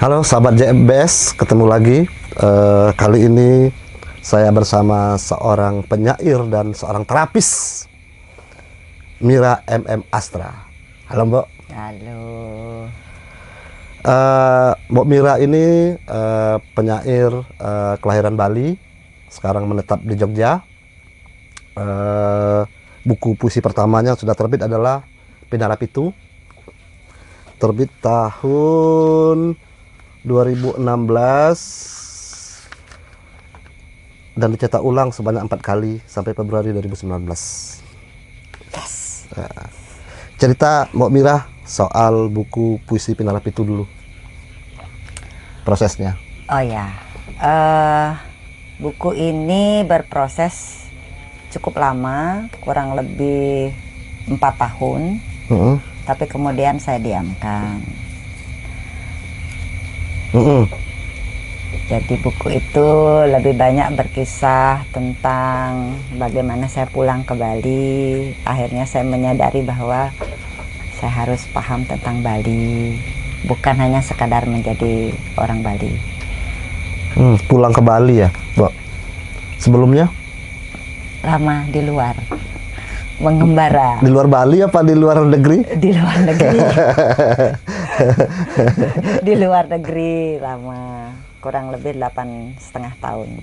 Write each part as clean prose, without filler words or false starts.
Halo sahabat JMBS, ketemu lagi. Kali ini saya bersama seorang penyair dan seorang terapis, Mira MM Astra. Halo Mbok. Halo. Mbok Mira ini penyair kelahiran Bali, sekarang menetap di Jogja. Buku puisi pertamanya sudah terbit adalah Pinara Pitu, terbit tahun 2016 dan dicetak ulang sebanyak 4 kali sampai Februari 2019. Yes. Cerita Mbok Mira soal buku puisi Pinara Pitu dulu, prosesnya. Oh ya, buku ini berproses cukup lama, kurang lebih 4 tahun. Tapi kemudian saya diamkan. Jadi buku itu lebih banyak berkisah tentang bagaimana saya pulang ke Bali. Akhirnya saya menyadari bahwa saya harus paham tentang Bali, bukan hanya sekadar menjadi orang Bali. Pulang ke Bali ya, Mbok? Sebelumnya? Lama di luar, mengembara. Di luar Bali apa di luar negeri? Di luar negeri. Di luar negeri lama, kurang lebih 8,5 tahun.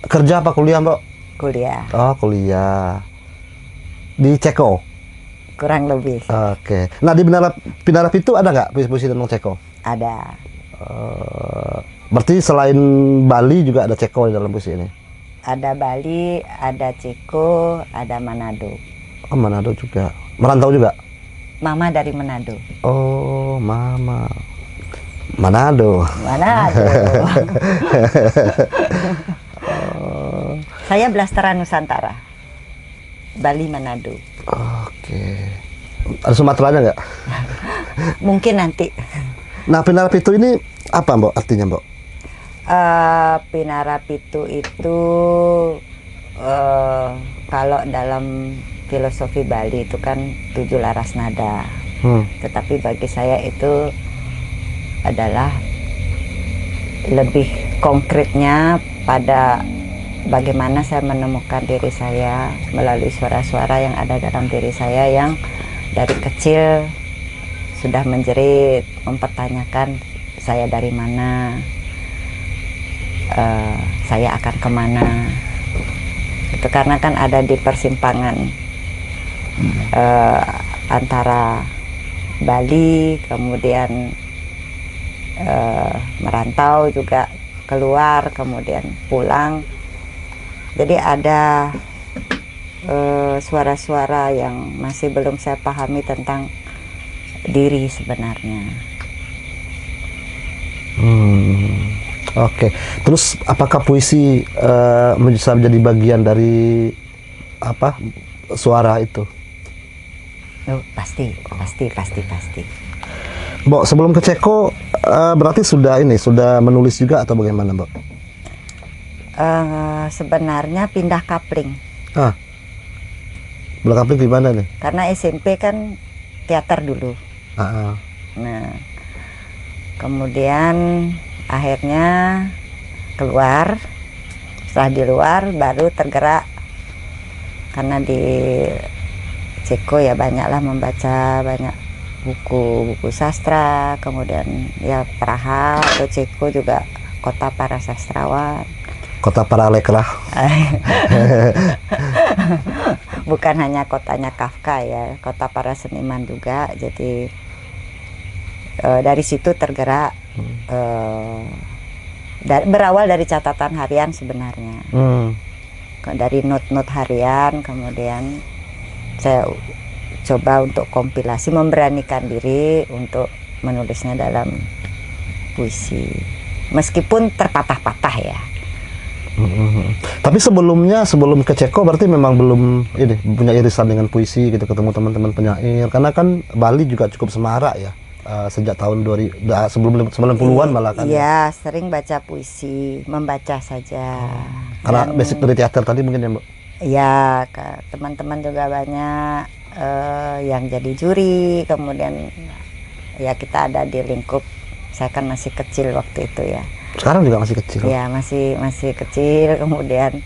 Kerja apa kuliah, Mbok? Kuliah. Oh, kuliah. Di Ceko? Kurang lebih. Oke. Nah, di Pinara Pitu ada nggak puisi-puisi tentang Ceko? Ada. Berarti selain Bali juga ada Ceko di dalam puisi ini? Ada Bali, ada Ceko, ada Manado. Oh, Manado juga. Merantau juga? Mama dari Manado. Oh, Mama. Manado. Manado. Saya blasteran Nusantara. Bali, Manado. Oke. Ada Sumateranya nggak? Mungkin nanti. Nah, Pinara Pitu ini apa, Mbok? Artinya, Mbok? Pinara Pitu itu kalau dalam filosofi Bali itu kan 7 laras nada. Tetapi bagi saya itu adalah lebih konkretnya pada bagaimana saya menemukan diri saya melalui suara-suara yang ada dalam diri saya yang dari kecil sudah menjerit, mempertanyakan saya dari mana, saya akan kemana. Itu karena kan ada di persimpangan antara Bali, kemudian merantau juga keluar, kemudian pulang. Jadi ada suara-suara yang masih belum saya pahami tentang diri sebenarnya. Oke. Terus apakah puisi bisa menjadi bagian dari apa suara itu? Oh, pasti. Mbok, sebelum ke Ceko berarti sudah menulis juga atau bagaimana, Mbok? Sebenarnya pindah kapling. Pindah kapling gimana nih? Karena SMP kan teater dulu. Nah, kemudian akhirnya keluar. Setelah di luar baru tergerak, karena di Ceko ya banyaklah membaca banyak buku sastra, kemudian ya Praha atau Ceko juga kota para sastrawan, Kota para leklah. Bukan hanya kotanya Kafka ya, kota para seniman juga. Jadi dari situ tergerak, berawal dari catatan harian sebenarnya. Dari not-not harian, kemudian saya coba untuk kompilasi, memberanikan diri untuk menulisnya dalam puisi, meskipun terpatah-patah ya. Tapi sebelum ke Ceko berarti memang belum punya irisan dengan puisi gitu, ketemu teman-teman penyair, karena kan Bali juga cukup semarak ya sejak tahun 2000, sebelum 90-an malah kan. Iya, sering baca puisi, membaca saja. Karena basic dari teater tadi mungkin ya, Mbak? Iya, teman-teman juga banyak yang jadi juri, kemudian ya kita ada di lingkup Saya kan masih kecil waktu itu ya. Sekarang juga masih kecil. Ya masih kecil. Kemudian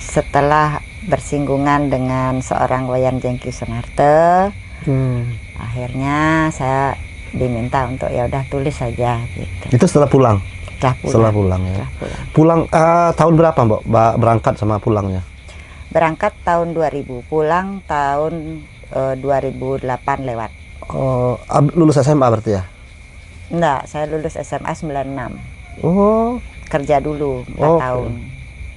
setelah bersinggungan dengan seorang Wayan Jengki Sunarta, akhirnya saya diminta untuk ya udah tulis saja gitu. Itu setelah pulang. Setelah pulang ya. Setelah pulang. Pulang tahun berapa Mbak berangkat sama pulangnya? Berangkat tahun 2000, pulang tahun 2008 lewat. Oh, lulus SMA berarti ya? Enggak, saya lulus SMA 96. Oh, Kerja dulu 4 tahun.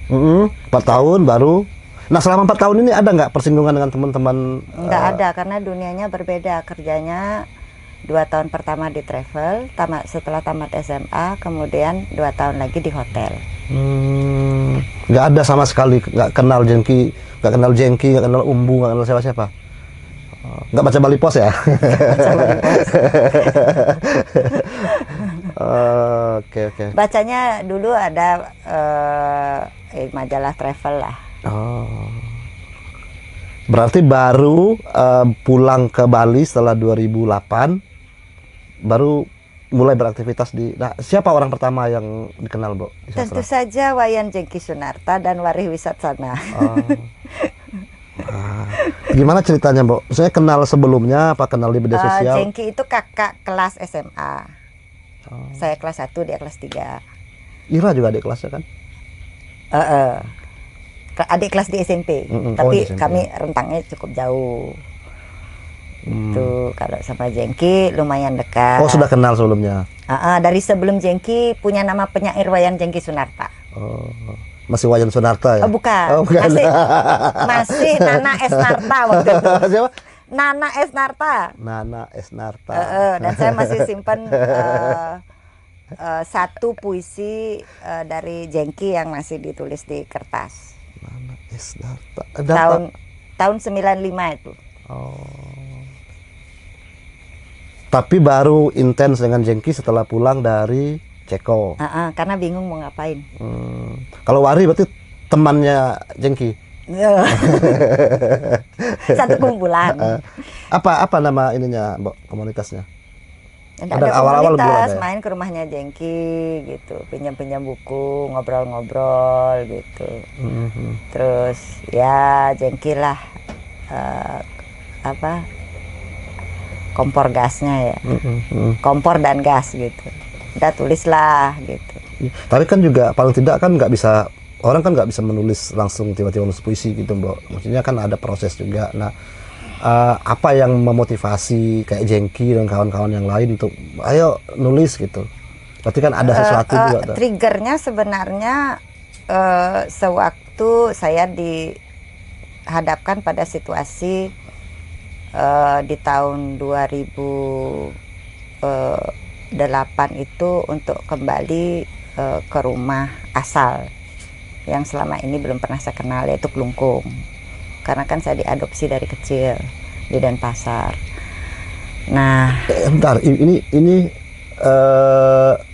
4 tahun baru. Nah, selama 4 tahun ini ada nggak persinggungan dengan teman-teman? Enggak ada, karena dunianya berbeda. Kerjanya 2 tahun pertama di travel, setelah tamat SMA, kemudian 2 tahun lagi di hotel. Nggak ada sama sekali, nggak kenal Jengki, nggak kenal Umbu, nggak kenal siapa-siapa. Nggak baca Bali Pos ya? Oke. Bacanya dulu ada majalah travel lah. Oh. Berarti baru pulang ke Bali setelah 2008, baru mulai beraktivitas di. Nah, siapa orang pertama yang dikenal, Bu? Tentu saja Wayan Jengki Sunarta dan Warih Wisatsana. Gimana ceritanya, Bu? Saya kenal sebelumnya, apa kenal di media sosial? Jengki itu kakak kelas SMA. Saya kelas 1, dia kelas 3. Ira juga adik kelasnya kan? Adik kelas di SMP. Tapi di SMP, kami rentangnya cukup jauh. Itu kalau sama Jengki lumayan dekat. Oh, sudah kenal sebelumnya? Dari sebelum Jengki punya nama penyair Wayan Jengki Sunarta. Oh, masih Wayan Sunarta ya? Oh, bukan. Masih Nana Esnarta waktu itu. Siapa? Nana Esnarta. Nana Esnarta. Dan saya masih simpan satu puisi dari Jengki yang masih ditulis di kertas. Nana Esnarta. Tahun 95 itu. Oh. Tapi baru intens dengan Jengki setelah pulang dari Ceko. Karena bingung mau ngapain. Kalau Wari berarti temannya Jengki. Satu kumpulan. Apa nama ininya, Mbak, komunitasnya? Ada komunitas, main ke rumahnya Jengki gitu, pinjam buku, ngobrol-ngobrol gitu. Terus ya Jengki lah kompor gasnya ya, kompor dan gas gitu. Udah tulislah gitu. Tapi kan juga paling tidak kan nggak bisa, orang kan nggak bisa menulis langsung tiba-tiba nulis puisi gitu, Mbak. Maksudnya kan ada proses juga. Nah, apa yang memotivasi kayak Jengki dan kawan-kawan yang lain untuk ayo nulis gitu? Berarti kan ada sesuatu juga. Triggernya sebenarnya sewaktu saya dihadapkan pada situasi di tahun 2008 itu untuk kembali ke rumah asal yang selama ini belum pernah saya kenal, yaitu Klungkung. Karena kan saya diadopsi dari kecil di Denpasar. Nah, bentar, ini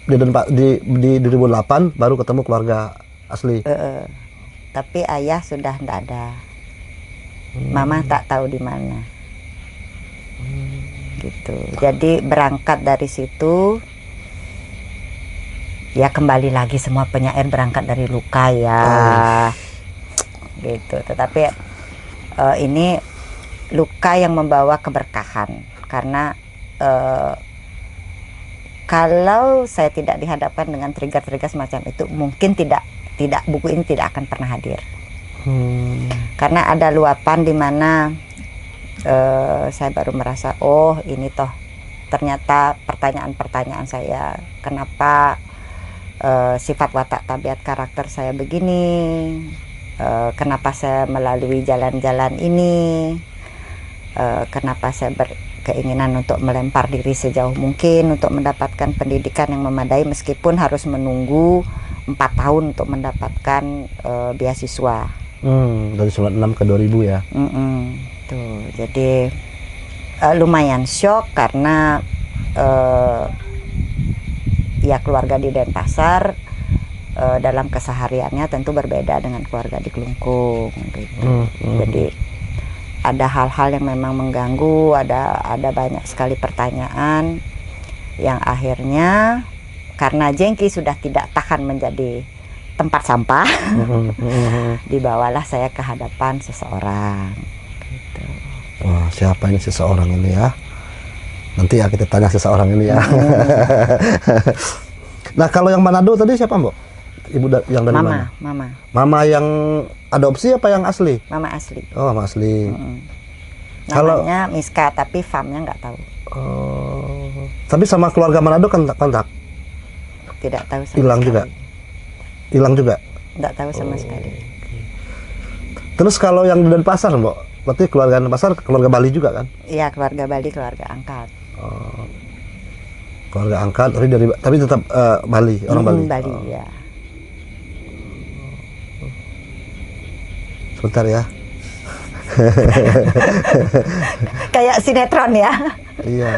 di 2008 baru ketemu keluarga asli. Tapi ayah sudah tidak ada. Mama tak tahu di mana. Gitu. Jadi berangkat dari situ, ya kembali lagi semua penyair berangkat dari luka ya. Gitu. Tetapi ini luka yang membawa keberkahan, karena kalau saya tidak dihadapkan dengan trigger-trigger semacam itu, mungkin tidak buku ini tidak akan pernah hadir. Karena ada luapan di mana saya baru merasa, oh ini toh ternyata pertanyaan-pertanyaan saya, kenapa sifat watak tabiat karakter saya begini, kenapa saya melalui jalan-jalan ini, kenapa saya berkeinginan untuk melempar diri sejauh mungkin untuk mendapatkan pendidikan yang memadai meskipun harus menunggu 4 tahun untuk mendapatkan beasiswa. Dari 96 ke 2000 ya. Tuh, jadi lumayan shock karena ya keluarga di Denpasar dalam kesehariannya tentu berbeda dengan keluarga di Klungkung gitu. Jadi ada hal-hal yang memang mengganggu, ada banyak sekali pertanyaan yang akhirnya karena jengki sudah tidak tahan menjadi tempat sampah, dibawalah saya ke hadapan seseorang. Gitu. Wah, siapa ini seseorang ini ya? Nanti ya kita tanya seseorang ini ya. Nah, kalau yang Manado tadi siapa, Mbok? Ibu yang dari mana? Mama. Mama yang adopsi apa yang asli? Mama asli. Oh, Mama asli. Kalau namanya Miska, tapi farmnya nggak tahu. Oh. Tapi sama keluarga Manado kan kontak? Tidak tahu sama Hilang sekali. juga? Hilang juga? Nggak tahu sama sekali. Terus kalau yang di Denpasar, Mbok? Berarti keluarga Denpasar, keluarga Bali juga kan? Iya, keluarga Bali, keluarga angkat. Oh. Keluarga angkat, tapi tetap Bali, orang Bali? Bali, ya. Sebentar ya. Kayak sinetron ya. Iya.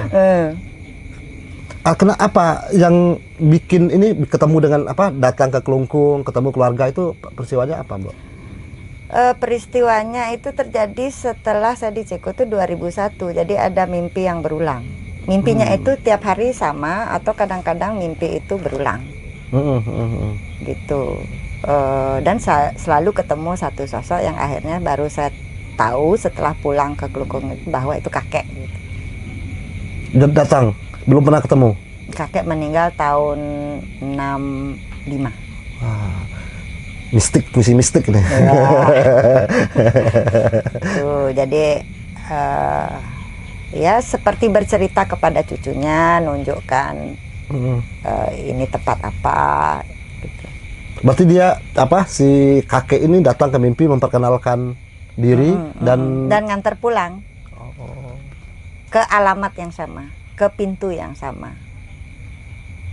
Kenapa yang bikin ini ketemu dengan apa? Datang ke Kelungkung, ketemu keluarga itu peristiwanya apa, Mbak? Peristiwanya itu terjadi setelah saya di Ceko itu 2001. Jadi ada mimpi yang berulang. Mimpinya itu tiap hari sama atau kadang-kadang mimpi itu berulang. Gitu. Dan selalu ketemu satu sosok yang akhirnya baru saya tahu setelah pulang ke Kelungkung itu bahwa itu kakek gitu. Dan datang, belum pernah ketemu. Kakek meninggal tahun 65. Wah, puisi mistik nih. Ya. Tuh, jadi ya seperti bercerita kepada cucunya, nunjukkan ini tempat apa. Gitu. Berarti dia si kakek ini datang ke mimpi memperkenalkan diri dan nganter pulang ke alamat yang sama, ke pintu yang sama.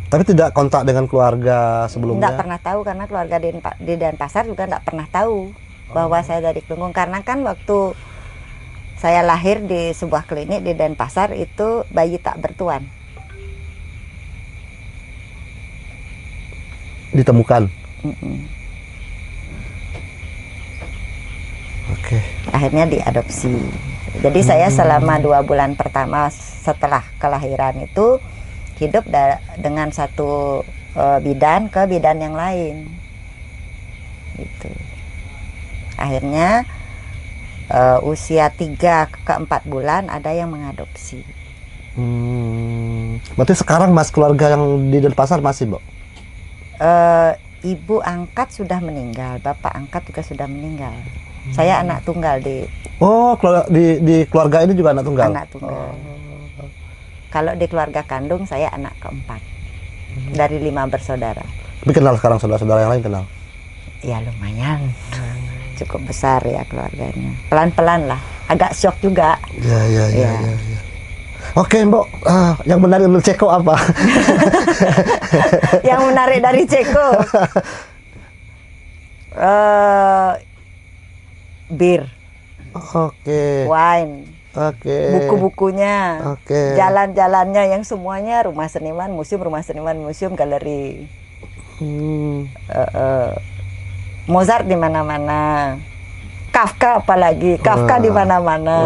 Tapi tidak kontak dengan keluarga sebelumnya? Tidak pernah tahu karena keluarga di Denpasar juga tidak pernah tahu bahwa saya dari Kelungkung. Karena kan waktu saya lahir di sebuah klinik di Denpasar itu bayi tak bertuan. Ditemukan? Oke. Akhirnya diadopsi. Jadi saya selama 2 bulan pertama setelah kelahiran itu hidup dengan satu bidan ke bidan yang lain. Gitu. Akhirnya usia 3 ke 4 bulan ada yang mengadopsi. Berarti sekarang mas keluarga yang di Denpasar masih, Mbak? Ibu angkat sudah meninggal, bapak angkat juga sudah meninggal. Saya anak tunggal di. Oh, di keluarga ini juga anak tunggal. Anak tunggal. Kalau di keluarga kandung saya anak keempat dari 5 bersaudara. Tapi kenal sekarang saudara-saudara yang lain kenal? Ya lumayan, cukup besar ya keluarganya. Pelan-pelan lah, agak shock juga. Ya. Oke, Mbok, yang menarik dari Ceko apa? Yang menarik dari Ceko, bir, wine, buku-bukunya, jalan-jalannya yang semuanya rumah seniman, museum, galeri. Mozart di mana-mana, Kafka apalagi, Kafka di mana-mana.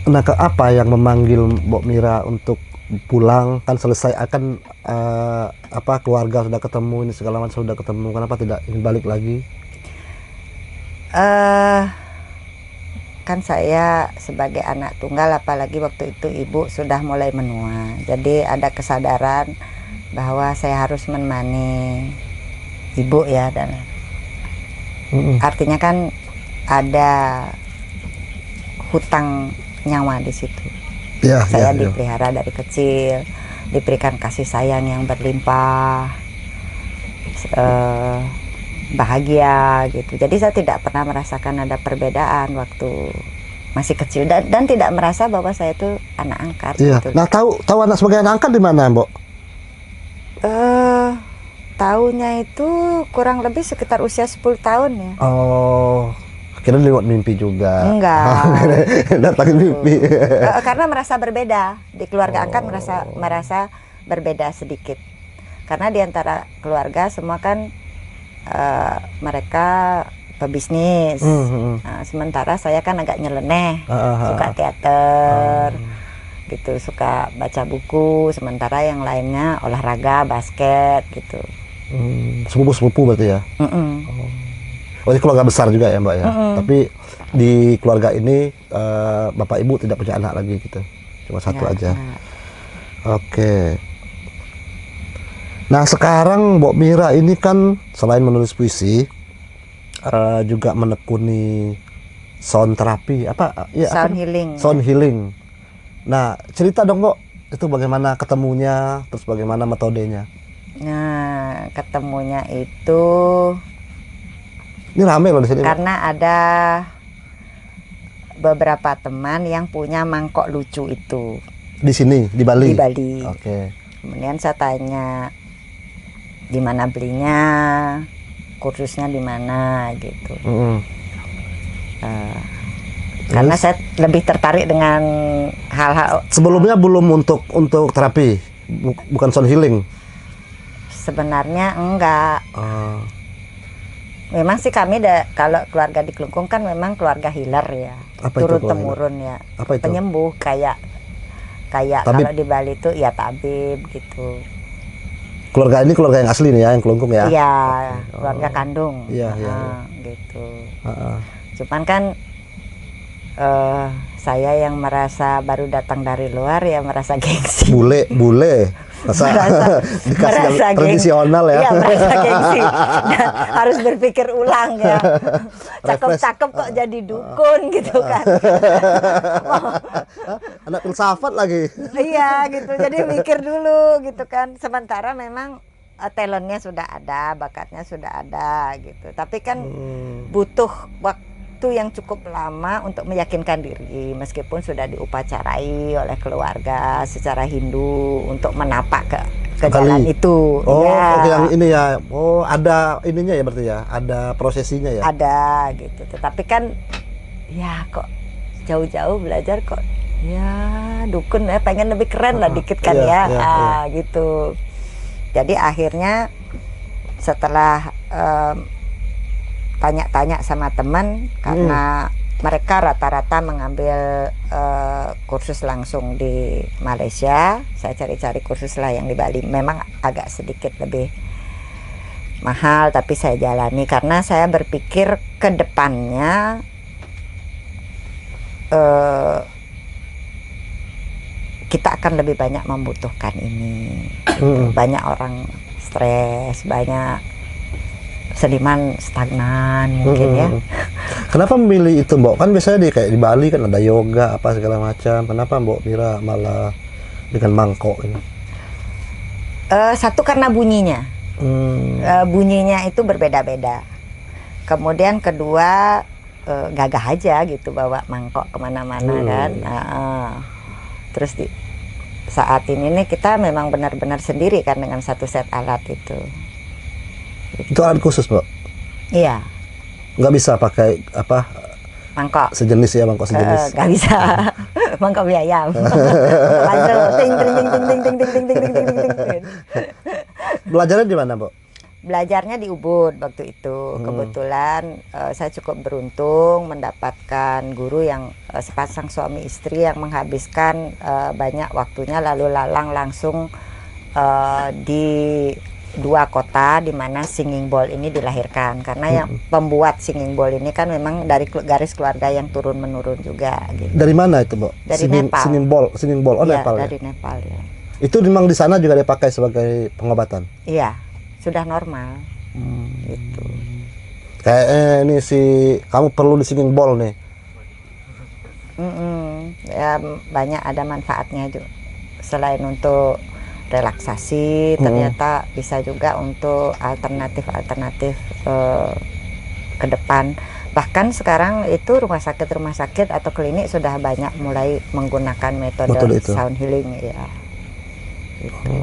Nah, apa yang memanggil Mbok Mira untuk pulang? Kan selesai akan keluarga sudah ketemu, ini segala macam sudah ketemu. Kenapa tidak ingin balik lagi? Kan saya sebagai anak tunggal, apalagi waktu itu ibu sudah mulai menua. Jadi ada kesadaran bahwa saya harus menemani ibu ya, dan artinya kan ada hutang nyawa di situ. Saya dipelihara dari kecil, diberikan kasih sayang yang berlimpah, bahagia gitu. Jadi saya tidak pernah merasakan ada perbedaan waktu masih kecil dan tidak merasa bahwa saya itu anak angkat. Gitu. Nah, tahu anak sebagai anak angkat di mana, Mbok? Tahunya itu kurang lebih sekitar usia 10 tahun ya. Oh. Kira lewat mimpi juga. Enggak. Datangin mimpi. Karena merasa berbeda. Di keluarga angkat merasa berbeda sedikit. Karena di antara keluarga semua kan mereka pebisnis. Nah, sementara saya kan agak nyeleneh, suka teater, gitu, suka baca buku. Sementara yang lainnya olahraga, basket, gitu. Sepupu berarti ya. Oh, ini keluarga besar juga ya Mbak ya. Tapi di keluarga ini bapak ibu tidak punya anak lagi gitu, cuma satu aja. Oke. Nah sekarang Mbok Mira ini kan selain menulis puisi, juga menekuni sound terapi, Sound healing. Sound healing. Nah cerita dong Mbok, itu bagaimana ketemunya, terus bagaimana metodenya? Nah ketemunya itu ini rame loh di sini. Karena ada beberapa teman yang punya mangkok lucu itu. Di sini, di Bali? Di Bali. Oke. Kemudian saya tanya di mana belinya, kursusnya di mana gitu. Karena saya lebih tertarik dengan hal-hal. Sebelumnya belum untuk terapi, bukan sound healing. Sebenarnya enggak. Memang sih kami kalau keluarga di Klungkung kan memang keluarga healer ya. Turun temurun ya. Apa itu? Penyembuh kayak kalau di Bali itu ya tabib gitu. Keluarga ini keluarga yang asli nih ya, yang Klungkung ya? Iya, keluarga kandung. Iya. Gitu. Cuman kan saya yang merasa baru datang dari luar ya merasa gengsi. Bule. Dikasih yang tradisional ya. Iya, merasa gengsi. Dan harus berpikir ulang ya. Cakep-cakep kok jadi dukun gitu kan. Anak filsafat lagi. Iya gitu, jadi mikir dulu gitu kan. Sementara memang talentnya sudah ada, bakatnya sudah ada gitu. Tapi kan butuh waktu yang cukup lama untuk meyakinkan diri, meskipun sudah diupacarai oleh keluarga secara Hindu untuk menapak ke jalan itu. Oh, ya. Yang ini ya. Oh, ada ininya ya berarti ya, ada prosesinya ya. Ada gitu. Tetapi kan ya kok jauh-jauh belajar kok ya dukun ya, pengen lebih keren lah dikit kan ya. Gitu. Jadi akhirnya setelah tanya-tanya sama teman, karena mereka rata-rata mengambil kursus langsung di Malaysia, saya cari-cari kursus lah yang di Bali. Memang agak sedikit lebih mahal, tapi saya jalani karena saya berpikir ke depannya kita akan lebih banyak membutuhkan ini. Banyak orang stres, banyak seniman stagnan mungkin ya. Kenapa memilih itu Mbok? Kan biasanya kayak di Bali kan ada yoga apa segala macam. Kenapa Mbok Mira malah dengan mangkok ini? Satu karena bunyinya. Bunyinya itu berbeda-beda. Kemudian kedua gagah aja gitu bawa mangkok kemana-mana kan. Terus saat ini nih kita memang benar-benar sendiri kan dengan satu set alat itu. Itu alat khusus Mbak? Iya. Nggak bisa pakai apa? Mangkok. Sejenis ya, mangkok sejenis. Nggak bisa. Mangkok mie ayam. Belajarnya di mana Mbak? Belajarnya di Ubud waktu itu. Kebetulan saya cukup beruntung mendapatkan guru yang sepasang suami istri yang menghabiskan banyak waktunya lalu lalang langsung di dua kota di mana singing bowl ini dilahirkan, karena yang pembuat singing bowl ini kan memang dari garis keluarga yang turun menurun juga gitu. Dari mana itu Mbak? Dari Nepal. Singing bowl Iya, Nepal dari ya? Nepal ya. Itu memang di sana juga dipakai sebagai pengobatan? Iya, sudah normal gitu. Kayak ini kamu perlu di singing bowl nih. Ya banyak ada manfaatnya juga. Selain untuk relaksasi, ternyata bisa juga untuk alternatif ke depan. Bahkan sekarang itu rumah sakit atau klinik sudah banyak mulai menggunakan metode sound healing ya. Gitu.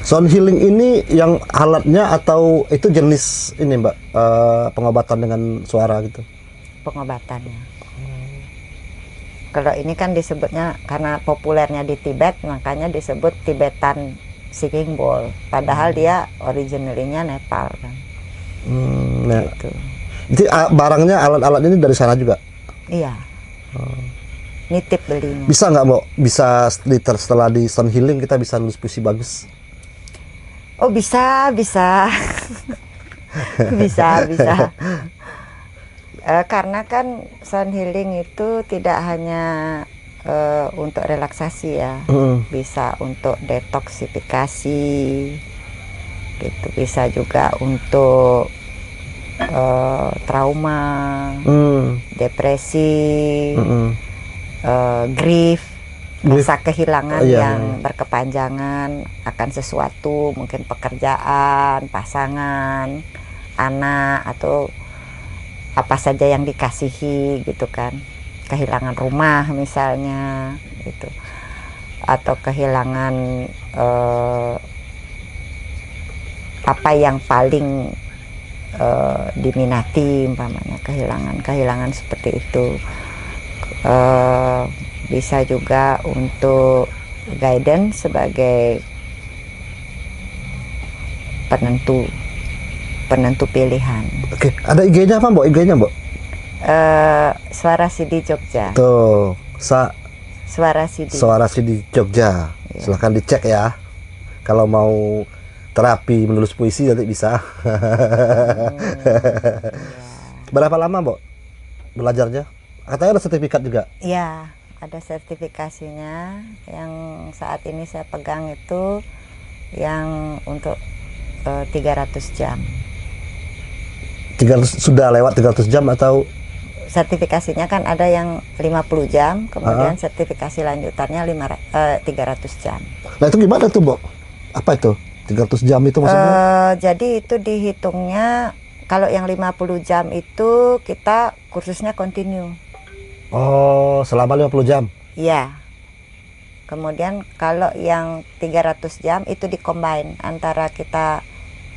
Sound healing ini yang alatnya atau itu jenis ini Mbak, pengobatan dengan suara gitu? Pengobatannya. Kalau ini kan disebutnya karena populernya di Tibet, makanya disebut Tibetan singing bowl. Padahal dia originalnya Nepal kan. Nah, gitu. Jadi barangnya, alat-alat ini dari sana juga. Iya. Nitip belinya. Bisa nggak, Mbok? Bisa setelah di Stone Healing kita bisa nulis puisi bagus? Oh bisa, bisa. bisa. Karena kan sound healing itu tidak hanya untuk relaksasi ya, bisa untuk detoksifikasi, gitu. Bisa juga untuk trauma, depresi, grief, rasa kehilangan yang berkepanjangan akan sesuatu, mungkin pekerjaan, pasangan, anak, atau apa saja yang dikasihi gitu kan, kehilangan rumah misalnya gitu, atau kehilangan apa yang paling diminati, umpamanya kehilangan seperti itu. Bisa juga untuk guidance sebagai penentu pilihan. Oke, ada IG-nya apa, Mbok? IG-nya, Mbok? Suara CD Jogja. Tuh, Suara CD. Suara CD Jogja. Iya. Silahkan dicek ya. Kalau mau terapi menulis puisi nanti bisa. Berapa lama, Mbok, belajarnya? Katanya ada sertifikat juga. Iya, ada sertifikasinya. Yang saat ini saya pegang itu yang untuk 300 jam. 300, sudah lewat 300 jam atau? Sertifikasinya kan ada yang 50 jam, kemudian sertifikasi lanjutannya 300 jam. Nah itu gimana tuh, Mbok? Apa itu? 300 jam itu maksudnya? Jadi itu dihitungnya, kalau yang 50 jam itu kita kursusnya continue. Oh, selama 50 jam? Iya. Kemudian kalau yang 300 jam itu dikombin antara kita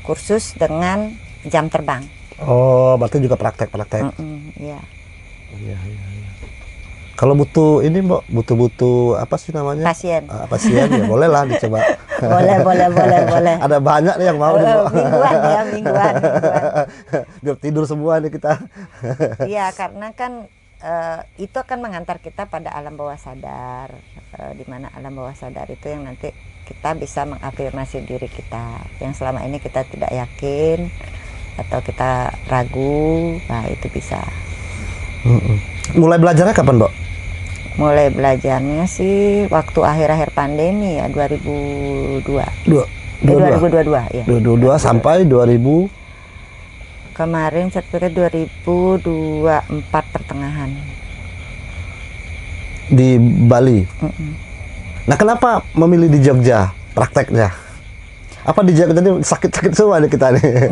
kursus dengan jam terbang. Oh, berarti juga praktek. Iya. Iya. Kalau butuh ini, Mbok, butuh apa sih namanya? Pasien. Pasien ya, boleh lah dicoba. boleh. Ada banyak nih yang mau nih, Mbok. Mingguan. Biar tidur semua nih kita. Iya, karena kan itu akan mengantar kita pada alam bawah sadar, di mana alam bawah sadar itu yang nanti kita bisa mengafirmasi diri kita yang selama ini kita tidak yakin atau kita ragu. Nah itu bisa. Mulai belajarnya kapan, Mbok? Mulai belajarnya sih waktu akhir-akhir pandemi ya, 2022 ya. 2022 sampai 2000 kemarin sertifikat 2024 pertengahan di Bali. Nah, kenapa memilih di Jogja prakteknya? Apa di Jogja ini sakit-sakit semua nih kita nih?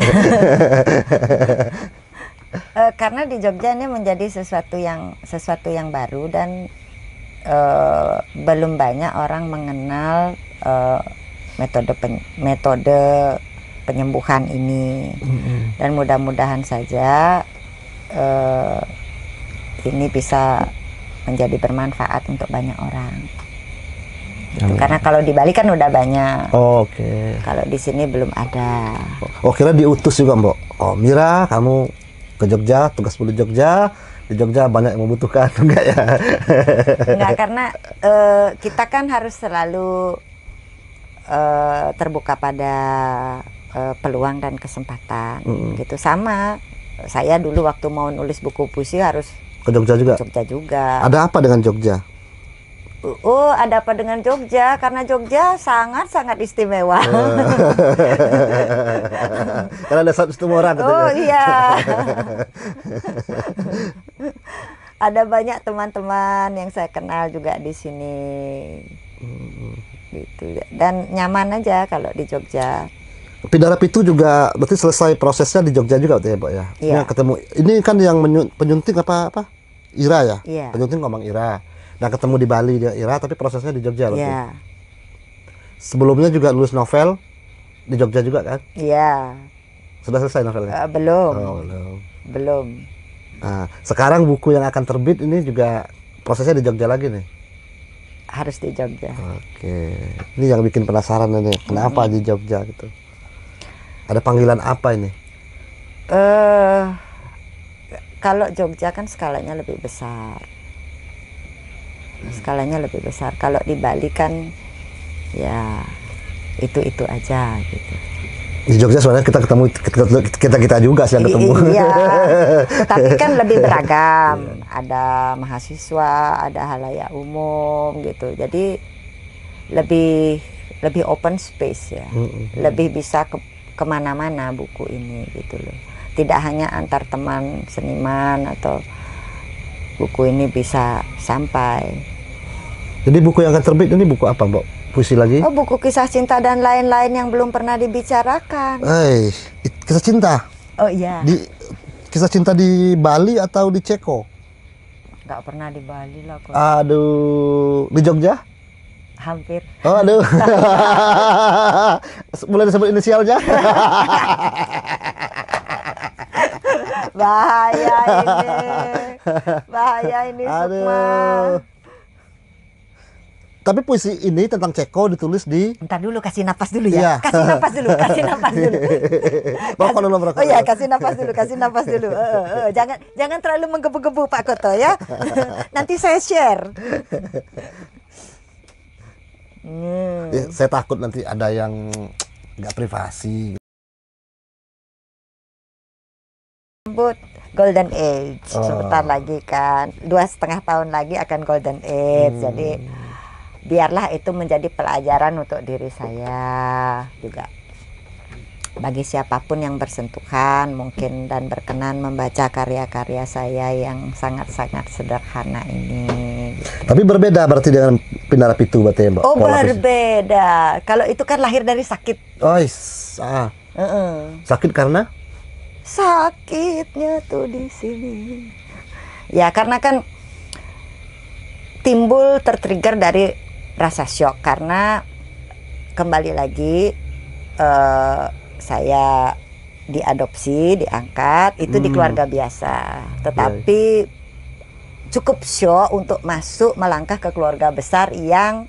Karena di Jogja ini menjadi sesuatu yang baru dan belum banyak orang mengenal metode penyembuhan ini. Dan mudah-mudahan saja ini bisa menjadi bermanfaat untuk banyak orang. Karena kalau di Bali kan udah banyak. Oke. Kalau di sini belum ada. Oh, kira diutus juga, Mbok. Oh, Mira, kamu ke Jogja, tugas di Jogja. Di Jogja banyak yang membutuhkan, enggak ya? Enggak, karena kita kan harus selalu terbuka pada peluang dan kesempatan. Gitu. Sama saya dulu waktu mau nulis buku puisi harus ke Jogja juga. Ada apa dengan Jogja? Oh, ada apa dengan Jogja? Karena Jogja sangat-sangat istimewa. Karena ada satu orang katanya. Oh iya. Ada banyak teman-teman yang saya kenal juga di sini. Gitu. Dan nyaman aja kalau di Jogja. Pidarap itu juga berarti selesai prosesnya di Jogja juga ya, Mbok ya? Iya. Ketemu. Ini kan yang penyunting apa? Ira ya? Iya. Penyunting ngomong Ira. Nah, ketemu di Bali dia Ira, tapi prosesnya di Jogja berarti. Iya. Sebelumnya juga nulis novel di Jogja juga kan? Iya. Sudah selesai novelnya? Belum. Oh, Belum. Nah, sekarang buku yang akan terbit ini juga prosesnya di Jogja lagi nih? Harus di Jogja. Oke. Ini yang bikin penasaran ini, kenapa di Jogja gitu? Ada panggilan apa ini? Kalau Jogja kan skalanya lebih besar. Skalanya lebih besar. Kalau di Bali kan ya itu aja gitu. Di Jogja sebenarnya kita ketemu kita juga sih yang ketemu. Iya, tetapi kan lebih beragam. Ada mahasiswa, ada halayak umum gitu. Jadi lebih open space ya. Lebih bisa kemana-mana buku ini gitu loh. Tidak hanya antar teman seniman atau buku ini bisa sampai. Jadi buku yang akan terbit ini buku apa, Mbak? Puisi lagi? Oh, buku kisah cinta dan lain-lain yang belum pernah dibicarakan. Kisah cinta? Oh iya. Kisah cinta di Bali atau di Ceko? Nggak pernah di Bali lah kok. Aduh, di Jogja? Hampir. Oh, aduh. Mulai disebut inisialnya? Bahaya ini. Bahaya ini, Sukma. Tapi puisi ini tentang Ceko ditulis di... Entar dulu, kasih napas dulu ya. Iya. Kasih napas dulu, kasih napas dulu. Oh iya, kasih napas dulu, kasih napas dulu. Jangan terlalu menggebu-gebu Pak Koto ya. Nanti saya share. Ya, saya takut nanti ada yang nggak privasi. Golden Age, sebentar lagi kan, 2,5 tahun lagi akan Golden Age. Jadi biarlah itu menjadi pelajaran untuk diri saya juga, bagi siapapun yang bersentuhan mungkin dan berkenan membaca karya-karya saya yang sangat-sangat sederhana ini. Tapi berbeda berarti dengan Pinara Pitu berarti ya, Mbak? Oh, berbeda. Kalau itu kan lahir dari sakit. Sakit karena? Sakitnya tuh di sini. Ya karena kan timbul tertrigger dari rasa syok karena kembali lagi saya diadopsi, diangkat itu di keluarga biasa, tetapi cukup syok untuk masuk melangkah ke keluarga besar yang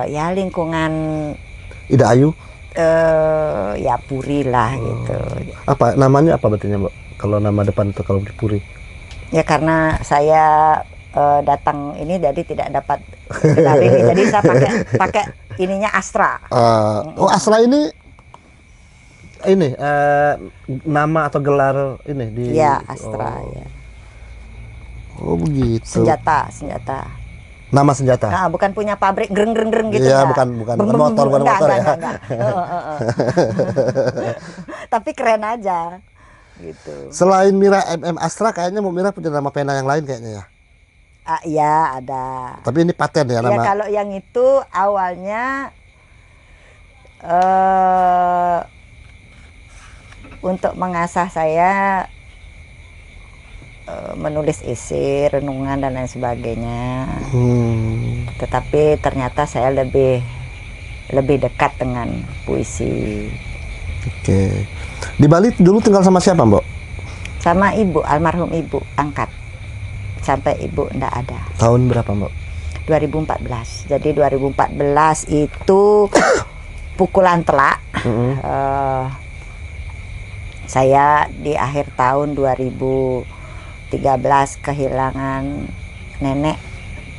ya lingkungan Ida Ayu, ya Puri lah gitu. Apa namanya, apa betulnya, Mbak? Kalau nama depan itu kalau di Puri? Ya karena saya datang ini jadi tidak dapat gelar ini, jadi saya pakai ininya Astra. Oh, Astra ini nama atau gelar ini di? Ya Astra ya. Oh begitu. Senjata. Nama senjata. Nah, bukan punya pabrik greng gitu. Iya, ya. bukan motor ya. Enggak. Tapi keren aja gitu. Selain Mira MM Astra, kayaknya Mira punya nama pena yang lain kayaknya ya. Iya ada. Tapi ini paten ya nama. Ya kalau yang itu awalnya untuk mengasah saya menulis isi, renungan dan lain sebagainya. Tetapi ternyata saya lebih dekat dengan puisi. Oke. Di Bali dulu tinggal sama siapa, Mbak? Sama ibu, almarhum ibu angkat. Sampai ibu ndak ada. Tahun berapa, Mbak? 2014. Jadi 2014 itu pukulan telak. Saya di akhir tahun 2013 kehilangan nenek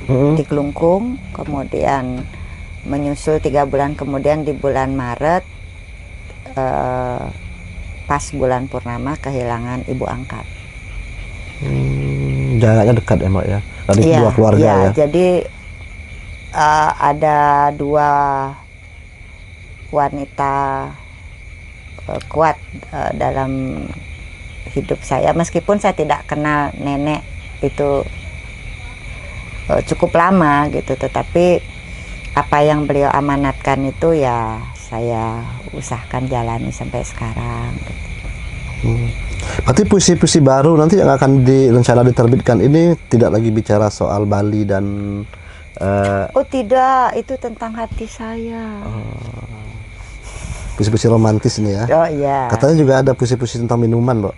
di Kelungkung, kemudian menyusul 3 bulan kemudian di bulan Maret pas bulan purnama kehilangan ibu angkat. Jaraknya dekat ya, Mbak ya, dari dua keluarga ya. Jadi ada 2 wanita kuat dalam hidup saya, meskipun saya tidak kenal nenek itu cukup lama gitu, tetapi apa yang beliau amanatkan itu ya saya usahakan jalani sampai sekarang. Berarti puisi-puisi baru nanti yang akan rencana diterbitkan ini tidak lagi bicara soal Bali dan oh tidak, itu tentang hati saya. Puisi-puisi romantis ini ya. Oh iya. Katanya juga ada puisi-puisi tentang minuman, Mbak.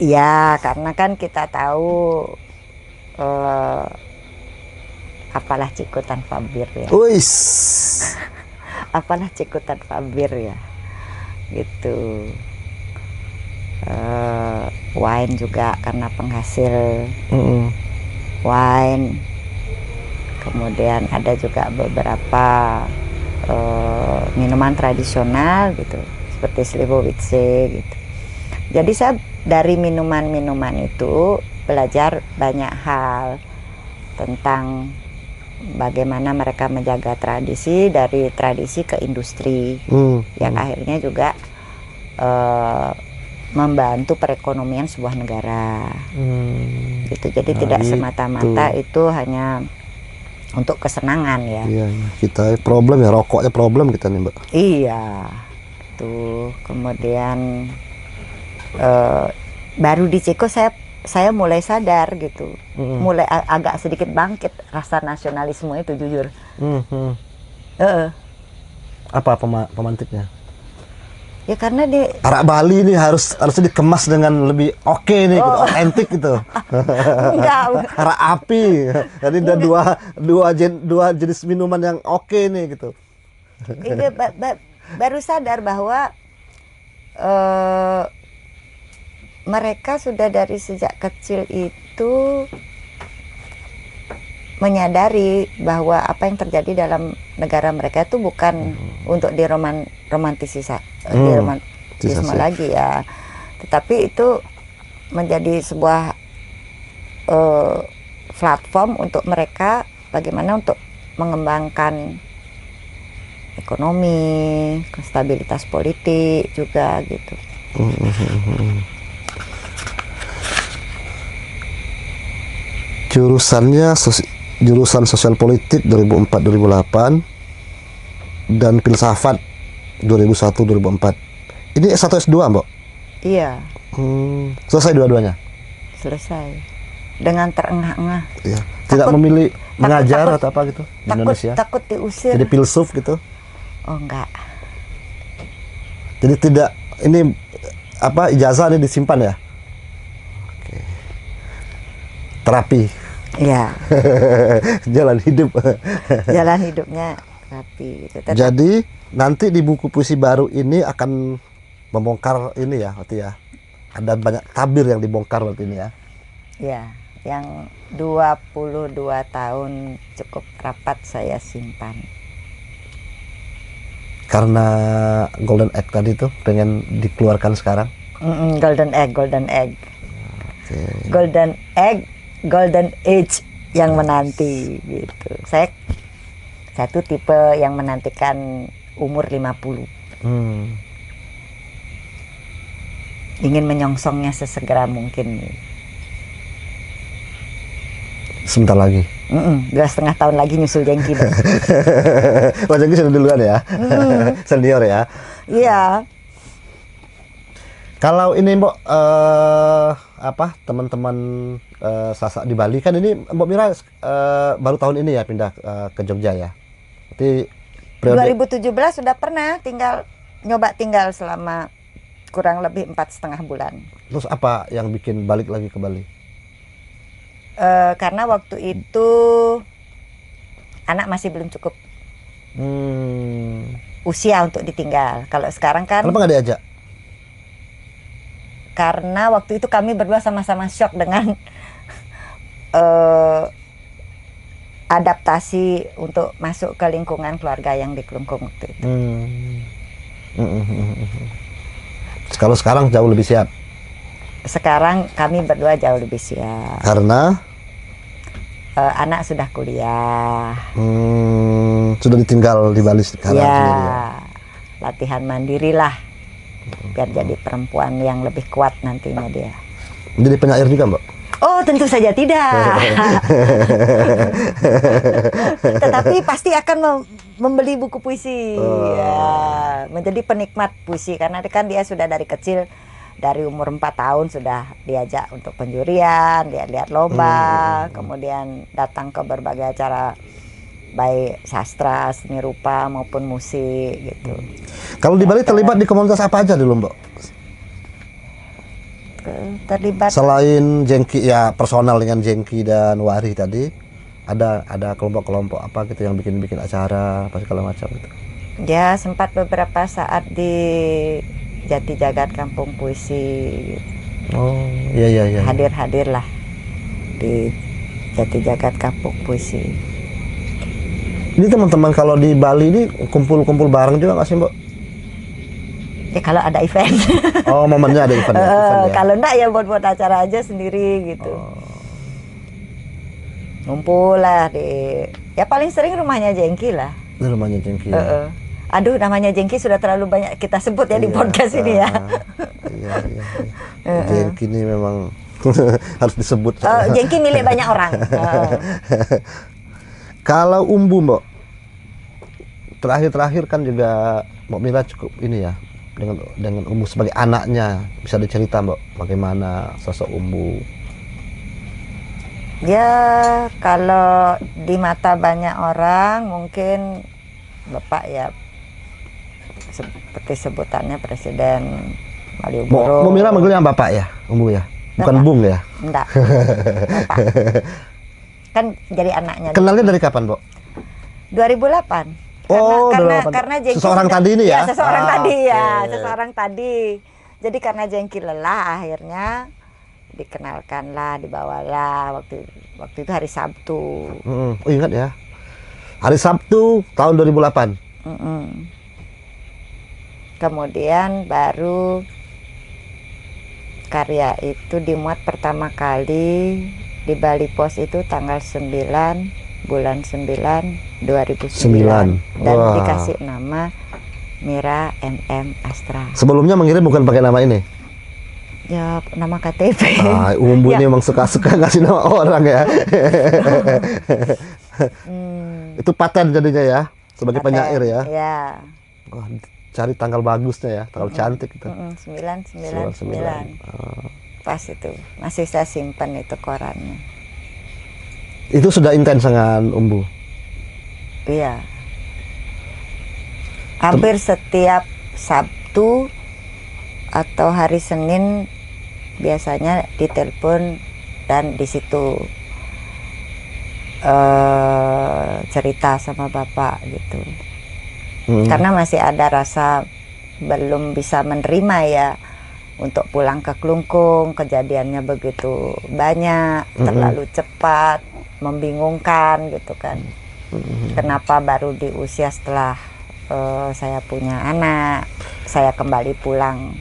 Iya, karena kan kita tahu apalah Cikutan Fabir ya. Uis. Apalah Cikutan Fabir ya. Gitu. wine juga karena penghasil Mm-mm. wine. Kemudian ada juga beberapa minuman tradisional gitu, seperti Slivovitze gitu. Jadi saya dari minuman-minuman itu belajar banyak hal tentang bagaimana mereka menjaga tradisi, dari tradisi ke industri, yang akhirnya juga membantu perekonomian sebuah negara. Gitu. Jadi Nah, tidak gitu. semata-mata itu hanya untuk kesenangan ya. Iya, kita problem ya, rokoknya problem kita nih Mbak. Iya, tuh kemudian baru di Ceko saya mulai sadar gitu, mulai agak sedikit bangkit rasa nasionalisme itu jujur. Apa pemantiknya? Ya karena arak Bali ini harusnya dikemas dengan lebih oke nih, gitu, otentik gitu. enggak. Arak api. Jadi ada dua jenis minuman yang oke nih gitu. Ini baru sadar bahwa mereka sudah dari sejak kecil itu menyadari bahwa apa yang terjadi dalam negara mereka itu bukan untuk romantisme lagi ya, tetapi itu menjadi sebuah platform untuk mereka bagaimana untuk mengembangkan ekonomi, stabilitas politik juga gitu. Jurusan sosial politik 2004-2008 dan filsafat 2001-2004. Ini S1 S2 Mbak? Iya. Selesai dua-duanya? Selesai. Dengan terengah-engah. Iya. Tidak memilih mengajar atau apa gitu di Indonesia? Takut diusir. Jadi filsuf gitu? Oh enggak. Jadi tidak, ini apa, ijazah ini disimpan ya? Oke. Terapi. Iya. Jalan hidup. Jalan hidupnya terapi gitu. Jadi nanti di buku puisi baru ini akan membongkar ini ya, berarti ya. Ada banyak tabir yang dibongkar berarti ini ya. Iya, yang 22 tahun cukup rapat saya simpan. Karena Golden Egg tadi tuh pengen dikeluarkan sekarang. Golden Egg. Okay. Golden Egg, Golden Age yang menanti gitu. Saya tuh tipe yang menantikan umur 50. Ingin menyongsongnya sesegera mungkin. Sebentar lagi. 2,5 tahun lagi nyusul Jengki. Oh, Jengki sudah duluan ya? Senior ya? Iya. Kalau ini Mbok, teman-teman Sasak di Bali kan ini Mbok Mira baru tahun ini ya pindah ke Jogja ya? Berarti 2017 sudah pernah nyoba tinggal selama kurang lebih 4,5 bulan. Terus apa yang bikin balik lagi ke Bali? Karena waktu itu anak masih belum cukup usia untuk ditinggal. Kalau sekarang kan. Kenapa nggak diajak? Karena waktu itu kami berdua sama-sama shock dengan adaptasi untuk masuk ke lingkungan keluarga yang di Kelungkung waktu itu. Kalau sekarang jauh lebih siap? Sekarang kami berdua jauh lebih siap. Karena? Anak sudah kuliah. Sudah ditinggal di Bali sekarang sendiri ya? Latihan mandiri lah. Biar jadi perempuan yang lebih kuat nantinya dia. Menjadi penyair juga Mbak? Oh tentu saja tidak. Tetapi pasti akan membeli buku puisi. Ya, menjadi penikmat puisi. Karena kan dia sudah dari kecil, dari umur 4 tahun sudah diajak untuk penjurian, lihat lomba, kemudian datang ke berbagai acara baik sastra, seni rupa maupun musik gitu. Kalau di Bali terlibat di komunitas apa aja dulu Mbak? Terlibat selain Jengki ya, personal dengan Jengki dan Wari tadi, ada kelompok-kelompok apa gitu yang bikin acara apa segala macam gitu? Ya sempat beberapa saat di Jati Jagat Kampung Puisi. Oh, iya. Hadir-hadirlah di Jati Jagat Kampung Puisi. Ini teman-teman kalau di Bali ini kumpul-kumpul bareng juga nggak sih, Mbak? Ya kalau ada event. Oh, momennya ada event, ya? Kalau enggak ya buat acara aja sendiri gitu. Ngumpul lah ya paling sering rumahnya Jengki lah. Ini rumahnya Jengki. Aduh, namanya Jengki sudah terlalu banyak kita sebut ya di podcast ini ya. Iya. Jengki ini memang harus disebut. Jengki milik banyak orang. Kalau Umbu, Mbak, terakhir kan juga Mbak Mira cukup ini ya, dengan Umbu sebagai anaknya, bisa dicerita, Mbak, bagaimana sosok Umbu? Ya, kalau di mata banyak orang mungkin Bapak ya seperti sebutannya Presiden Malioboro. Mbak Mira manggilnya Bapak ya, Umbu ya? Bukan Bapak. Bung ya? Enggak. Bapak. Kan jadi anaknya. Kenalnya dari kapan, Mbak? 2008. Karena Jengki seseorang tadi ini ya? Seseorang tadi okay. ya, seseorang tadi. Jadi karena Jengki lelah, akhirnya dikenalkanlah, dibawalah waktu itu hari Sabtu. Oh, ingat ya, hari Sabtu tahun 2008. Kemudian baru karya itu dimuat pertama kali di Bali Pos itu tanggal 9 bulan 9 2009 dan dikasih nama Mira MM Astra. Sebelumnya mengirim bukan pakai nama ini? Ya, nama KTP. Umbu ini memang suka-suka ngasih nama orang ya. Itu paten jadinya ya, sebagai penyair ya. Ya. Wah, cari tanggal bagusnya ya, tanggal cantik itu. 999. Pas itu, masih saya simpan itu korannya. Itu sudah intens dengan Umbu? Iya. Hampir setiap Sabtu atau hari Senin biasanya ditelepon dan di situ cerita sama Bapak gitu. Karena masih ada rasa belum bisa menerima ya untuk pulang ke Klungkung, kejadiannya begitu banyak, terlalu cepat, membingungkan gitu kan. Kenapa baru di usia setelah saya punya anak, saya kembali pulang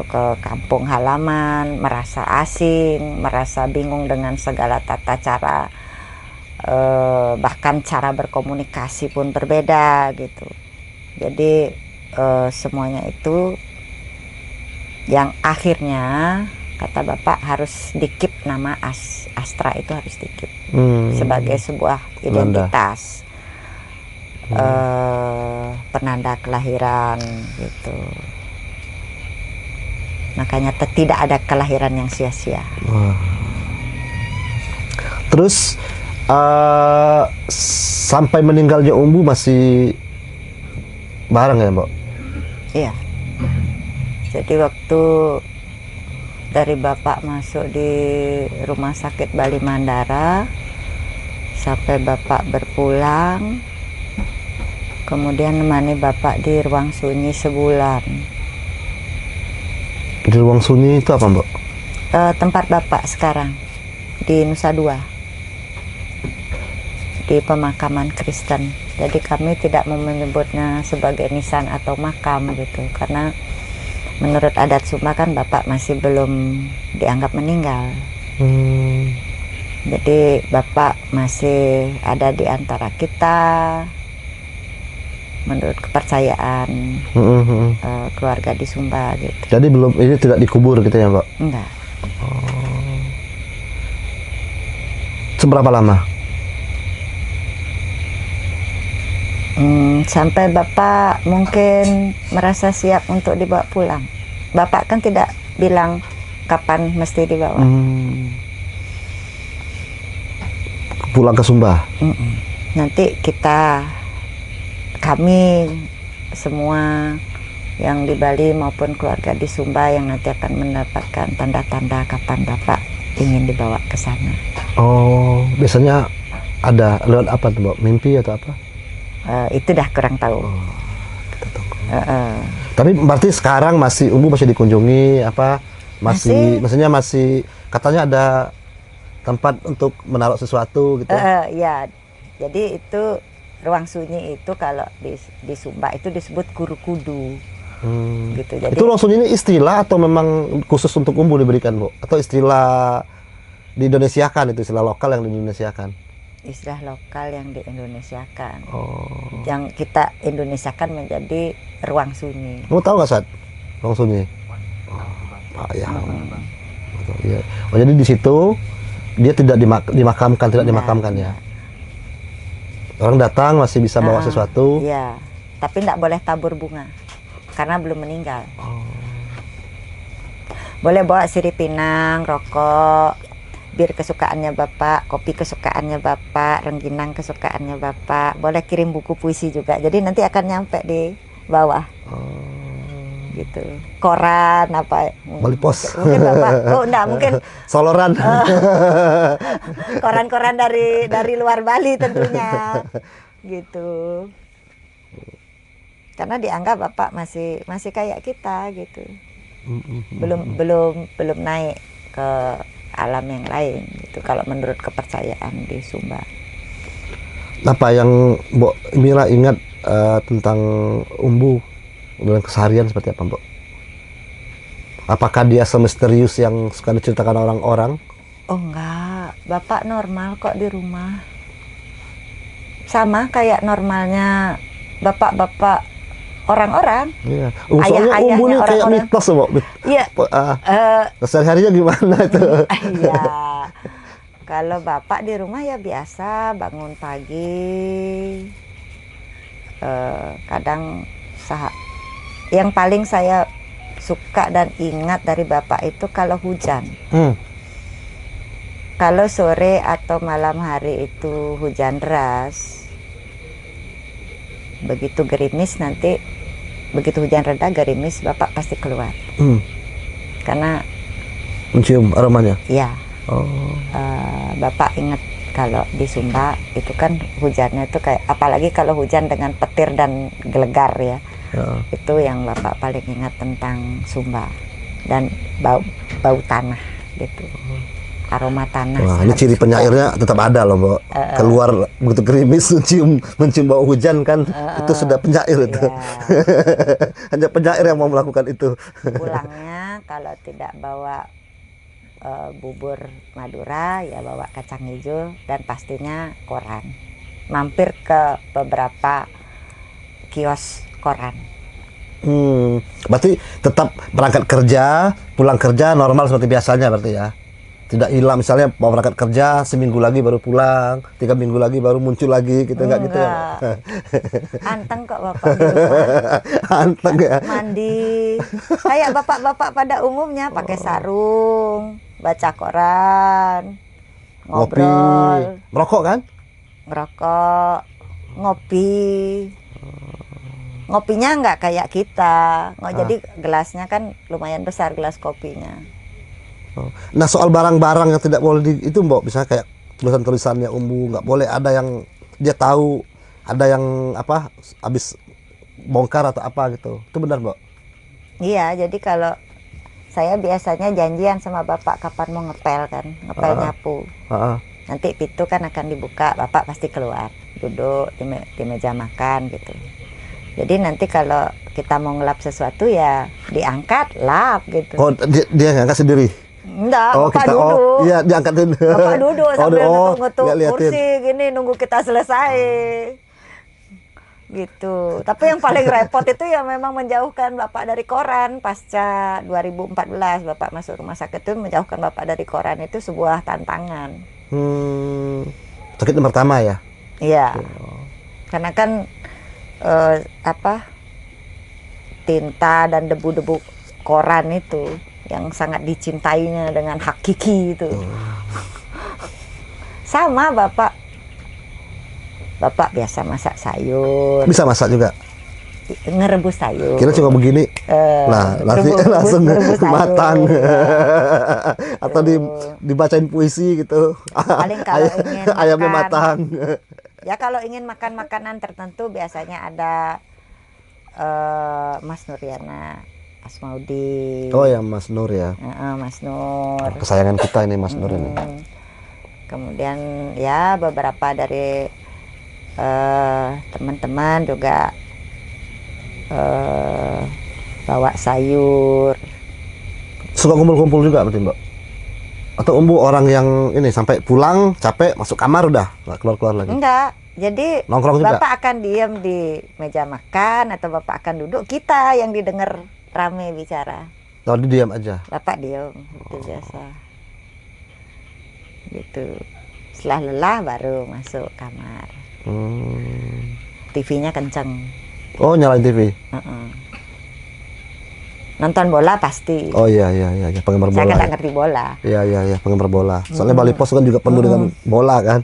ke kampung halaman, merasa asing, merasa bingung dengan segala tata cara, bahkan cara berkomunikasi pun berbeda gitu. Jadi semuanya itu yang akhirnya kata Bapak harus dikip nama Astra itu harus dikip sebagai sebuah identitas, penanda kelahiran gitu. Makanya tidak ada kelahiran yang sia-sia. Terus sampai meninggalnya Umbu masih bareng ya, Mbak? Iya. Jadi waktu dari Bapak masuk di Rumah Sakit Bali Mandara sampai Bapak berpulang, kemudian menemani Bapak di ruang sunyi sebulan. Di ruang sunyi itu apa, Mbak? Tempat Bapak sekarang di Nusa Dua, di pemakaman Kristen. Jadi kami tidak mau menyebutnya sebagai nisan atau makam gitu, karena menurut adat Sumba kan Bapak masih belum dianggap meninggal. Jadi Bapak masih ada di antara kita menurut kepercayaan keluarga di Sumba gitu. Jadi belum, ini tidak dikubur gitu ya, Mbak? Enggak. Seberapa lama? Sampai Bapak mungkin merasa siap untuk dibawa pulang. Bapak kan tidak bilang kapan mesti dibawa. Pulang ke Sumba? Nanti kami semua yang di Bali maupun keluarga di Sumba yang nanti akan mendapatkan tanda-tanda kapan Bapak ingin dibawa ke sana. Oh, biasanya ada lewat apa tuh, Mbak? Mimpi atau apa? Itu dah kurang tahu. Kita tunggu. Tapi berarti sekarang masih Umbu masih dikunjungi apa? Maksudnya masih katanya ada tempat untuk menaruh sesuatu gitu. Ya, jadi itu ruang sunyi itu kalau di Sumba itu disebut Guru Kudu. Gitu. Jadi itu ruang sunyi ini istilah atau memang khusus untuk Umbu diberikan, Bu? Atau istilah di Indonesiakan, itu istilah lokal yang di Indonesiakan? Istilah lokal yang di Indonesiakan. Oh. Yang kita Indonesiakan menjadi ruang sunyi. Kamu tahu nggak, Sat? Ruang sunyi? Pak ya. Iya. Oh, jadi di situ dia tidak dimakamkan, tidak dimakamkan ya. Orang datang masih bisa bawa sesuatu. Iya. Tapi tidak boleh tabur bunga karena belum meninggal. Boleh bawa sirip pinang, rokok, bir kesukaannya Bapak, kopi kesukaannya Bapak, rengginang kesukaannya Bapak. Boleh kirim buku puisi juga. Jadi nanti akan nyampe di bawah. Gitu. Koran apa? Bali Pos. Mungkin Bapak. Oh, enggak, mungkin Soloran. Koran-koran dari luar Bali tentunya. Gitu. Karena dianggap Bapak masih kayak kita gitu. Belum naik ke alam yang lain gitu kalau menurut kepercayaan di Sumba. Apa yang Mbok Mira ingat tentang Umbu dalam keseharian seperti apa, Mbok? Apakah dia semisterius yang suka diceritakan orang-orang? Oh enggak, Bapak normal kok di rumah. Sama kayak normalnya bapak-bapak orang-orang. Iya. Soalnya Umbu ini kayak mitos, Mbok. Iya. Sehari-harinya gimana itu? Iya. Kalau Bapak di rumah ya biasa bangun pagi. Kadang yang paling saya suka dan ingat dari Bapak itu kalau hujan. Kalau sore atau malam hari itu hujan deras, begitu gerimis nanti, begitu hujan reda gerimis, Bapak pasti keluar. Karena mencium aromanya. Iya. Bapak ingat kalau di Sumba itu kan hujannya itu kayak, apalagi kalau hujan dengan petir dan gelegar ya. Itu yang Bapak paling ingat tentang Sumba. Dan bau tanah gitu. Aroma tanah. Wah, ini ciri penyairnya tetap ada loh, Mbok. Keluar begitu gerimis mencium bau hujan kan, itu sudah penyair itu. Hanya penyair yang mau melakukan itu. Pulangnya kalau tidak bawa bubur Madura ya bawa kacang hijau dan pastinya koran. Mampir ke beberapa kios koran. Berarti tetap berangkat kerja, pulang kerja normal seperti biasanya berarti ya? Tidak hilang, misalnya mau berangkat kerja seminggu lagi baru pulang, 3 minggu lagi baru muncul lagi gitu, enggak gitu ya? Anteng kok Bapak di rumah. Anteng ya? Mandi kayak bapak-bapak pada umumnya, pakai sarung, baca koran, ngobrol, ngopi, merokok kan? ngerokok, ngopi. Ngopinya nggak kayak kita, jadi gelasnya kan lumayan besar gelas kopinya. Nah, soal barang-barang yang tidak boleh itu, Mbok, misalnya kayak tulisan-tulisannya Umbu nggak boleh, ada yang dia tahu, ada yang apa habis bongkar atau apa gitu, itu benar, Mbok? Iya, jadi kalau saya biasanya janjian sama Bapak kapan mau ngepel kan, ngepel nyapu. Nanti pintu kan akan dibuka, Bapak pasti keluar, duduk di meja makan gitu. Jadi nanti kalau kita mau ngelap sesuatu ya diangkat, lap gitu. Oh, dia ngangkat sendiri? Enggak, Bapak duduk. Iya, diangkatin. Bapak duduk sambil ngetuk kursi gini nunggu kita selesai. Gitu. Tapi yang paling repot itu ya memang menjauhkan Bapak dari koran. Pasca 2014 Bapak masuk rumah sakit itu, menjauhkan Bapak dari koran itu sebuah tantangan. Sakit yang pertama ya? Iya. Karena kan tinta dan debu-debu koran itu yang sangat dicintainya dengan hakiki itu. Sama Bapak biasa masak sayur. Bisa masak juga? Ngerebus sayur. Kira cuma begini, langsung matang. Atau dibacain puisi gitu. Paling kalau ingin ayamnya makan, matang. Ya kalau ingin makan makanan tertentu biasanya ada Mas Nuriana Asmaudi. Oh ya, Mas Nur ya. Mas Nur. Kesayangan kita ini Mas Nur ini. Kemudian ya beberapa dari teman-teman juga bawa sayur. Suka kumpul-kumpul juga berarti Mbak? Atau Umbu orang yang ini sampai pulang capek masuk kamar udah nggak keluar-keluar lagi? Enggak, jadi Nongkrong juga? Bapak akan diam di meja makan atau Bapak akan duduk, kita yang didengar rame bicara. Kalau diam aja? Bapak diam, itu biasa. Gitu. Setelah lelah baru masuk kamar. TV-nya kenceng. Oh, nyalain TV? Nonton bola pasti. Oh iya, penggemar bola. Saya kan nggak ngerti bola. Iya, penggemar bola. Soalnya Bali Pos kan juga penuh dengan bola kan.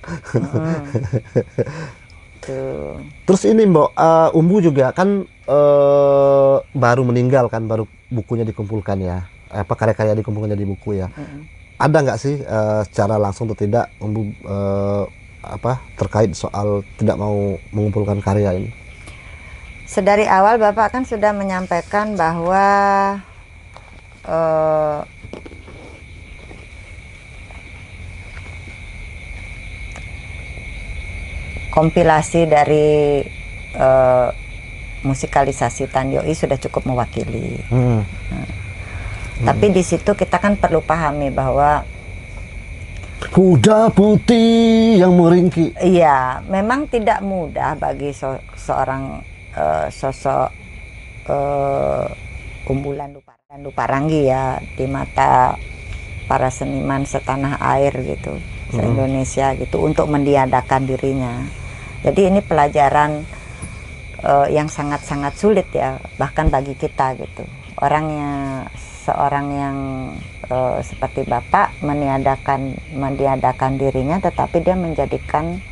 Tuh. Terus ini Mbak, Umbu juga kan baru meninggal kan, baru bukunya dikumpulkan ya. Apa karya-karya dikumpulkan jadi buku ya. Ada nggak sih secara langsung atau tidak Umbu terkait soal tidak mau mengumpulkan karya ini? Sedari awal Bapak kan sudah menyampaikan bahwa kompilasi dari musikalisasi Tan Yoi sudah cukup mewakili. Tapi di situ kita kan perlu pahami bahwa kuda putih yang meringki. Iya, memang tidak mudah bagi seorang sosok Umbulan Luparanggi ya di mata para seniman setanah air gitu, se-Indonesia gitu, untuk mendiadakan dirinya. Jadi ini pelajaran yang sangat-sangat sulit ya, bahkan bagi kita gitu. Seorang yang seperti Bapak mendiadakan dirinya, tetapi dia menjadikan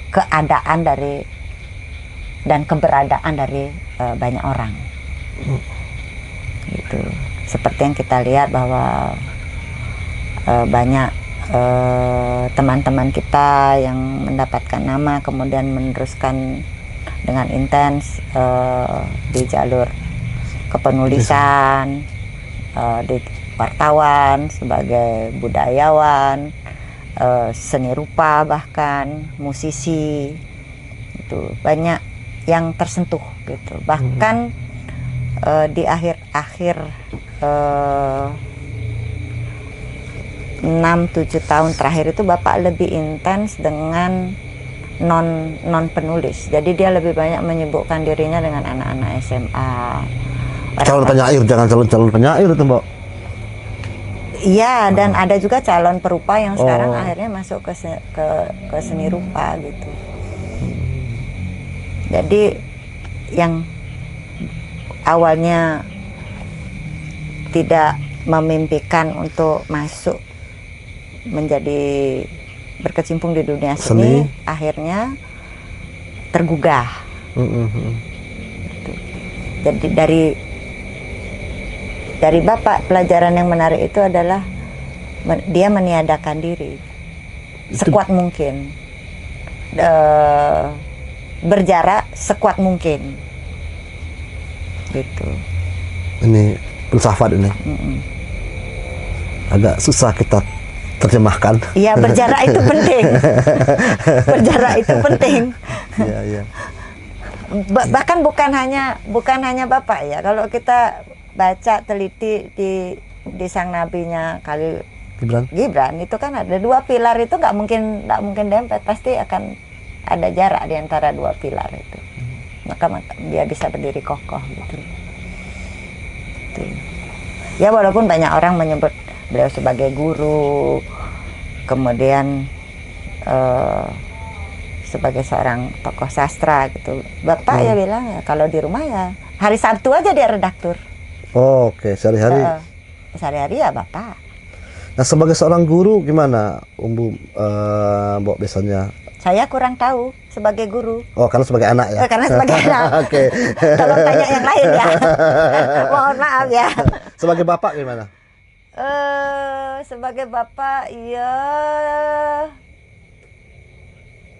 keadaan dari dan keberadaan dari banyak orang. Gitu. Seperti yang kita lihat bahwa banyak teman-teman kita yang mendapatkan nama kemudian meneruskan dengan intens di jalur kepenulisan, di wartawan, sebagai budayawan, seni rupa, bahkan musisi. Itu banyak yang tersentuh gitu. Bahkan di akhir-akhir 6-7 tahun terakhir itu Bapak lebih intens dengan non penulis. Jadi dia lebih banyak menyibukkan dirinya dengan anak-anak SMA. Calon penyair, jangan calon penyair itu Mbak. Iya, dan ada juga calon perupa yang sekarang akhirnya masuk ke seni rupa gitu. Jadi yang awalnya tidak memimpikan untuk masuk menjadi berkecimpung di dunia seni. Akhirnya tergugah. Jadi dari Bapak, pelajaran yang menarik itu adalah dia meniadakan diri sekuat mungkin, berjarak sekuat mungkin gitu. Ini filsafat ini. Agak susah kita terjemahkan. Iya, berjarak itu penting. Berjarak itu penting. Iya. Bahkan bukan hanya Bapak ya. Kalau kita baca teliti di sang nabinya Gibran itu kan ada 2 pilar itu nggak mungkin dempet, pasti akan ada jarak di antara 2 pilar itu. Maka dia bisa berdiri kokoh gitu. Ya walaupun banyak orang menyebut beliau sebagai guru, kemudian sebagai seorang tokoh sastra gitu. Bapak ya bilang ya kalau di rumah ya hari Sabtu aja dia redaktur. Oh, oke. Sehari-hari. Sehari-hari ya Bapak. Nah, sebagai seorang guru gimana Umbu Mbok biasanya? Saya kurang tahu sebagai guru. Oh, karena sebagai anak ya? Karena sebagai anak. Oke. Tolong tanya yang lain ya. Mohon maaf ya. Sebagai Bapak gimana? Sebagai Bapak ya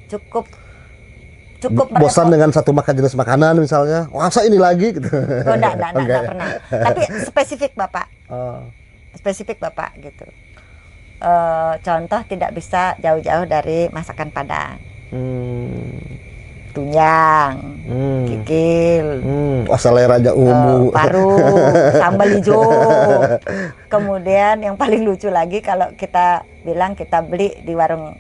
cukup cukup bosan dengan satu jenis makanan misalnya, masa ini lagi gitu. Oh, enggak pernah. Tapi spesifik Bapak. Oh. Spesifik Bapak gitu. Contoh tidak bisa jauh-jauh dari masakan Padang. Tunjang, kikil, selera aja umbu, paru, sambal hijau. Kemudian yang paling lucu lagi kalau kita bilang kita beli di warung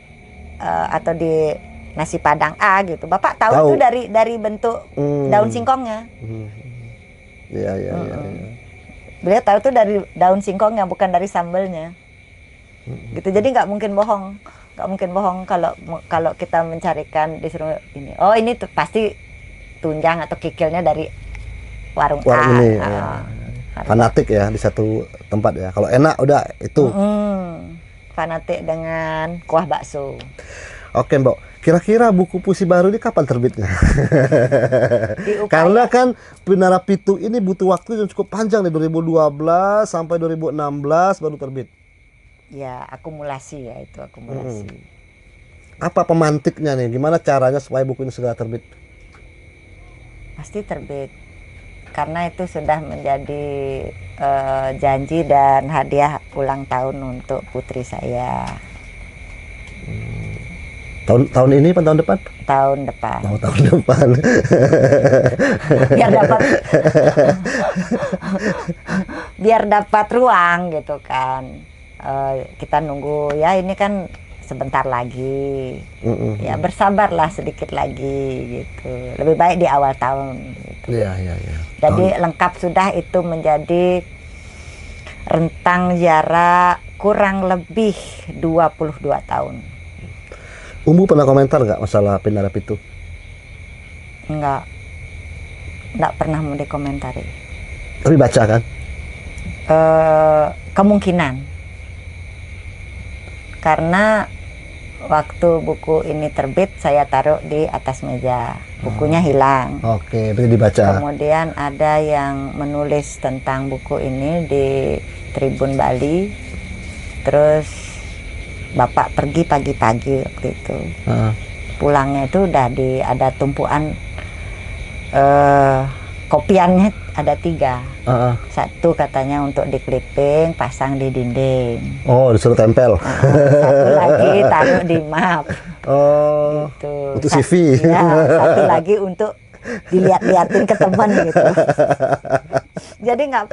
atau di nasi Padang A gitu. Bapak tahu itu dari bentuk daun singkongnya. Iya. Beliau tahu itu dari daun singkongnya, bukan dari sambelnya. Gitu. Jadi nggak mungkin bohong kalau kita mencarikan disuruh ini. Oh, ini pasti tunjang atau kikilnya dari warung A. Ini. Fanatik ya di satu tempat ya. Kalau enak udah itu. Fanatik dengan kuah bakso. Oke Mbak, kira-kira buku puisi baru ini kapan terbitnya? Karena kan Pinara Pitu ini butuh waktu yang cukup panjang nih, 2012 sampai 2016 baru terbit. Ya, akumulasi ya, itu akumulasi. Apa pemantiknya nih? Gimana caranya supaya buku ini segera terbit? Pasti terbit. Karena itu sudah menjadi janji dan hadiah ulang tahun untuk putri saya. Tahun ini apa tahun depan? Tahun depan. Oh, tahun depan. biar dapat ruang gitu kan. Kita nunggu ya, ini kan sebentar lagi. Ya bersabarlah sedikit lagi gitu. Lebih baik di awal tahun gitu. Iya. Jadi lengkap sudah, itu menjadi rentang jarak kurang lebih 22 tahun. Umbu pernah komentar nggak masalah Pinara Pitu? Enggak pernah mau dikomentari. Tapi baca kan? Kemungkinan. Karena waktu buku ini terbit saya taruh di atas meja, bukunya hilang. Oke, berarti dibaca. Kemudian ada yang menulis tentang buku ini di Tribun Bali. Terus Bapak pergi pagi-pagi waktu itu. Pulangnya itu udah ada tumpuan kopiannya ada 3. Satu katanya untuk dikliping, pasang di dinding. Oh, disuruh tempel. Satu lagi taruh di map. Oh, gitu. Untuk CV. Ya, satu lagi untuk dilihat-liatin ke teman gitu. Jadi nggak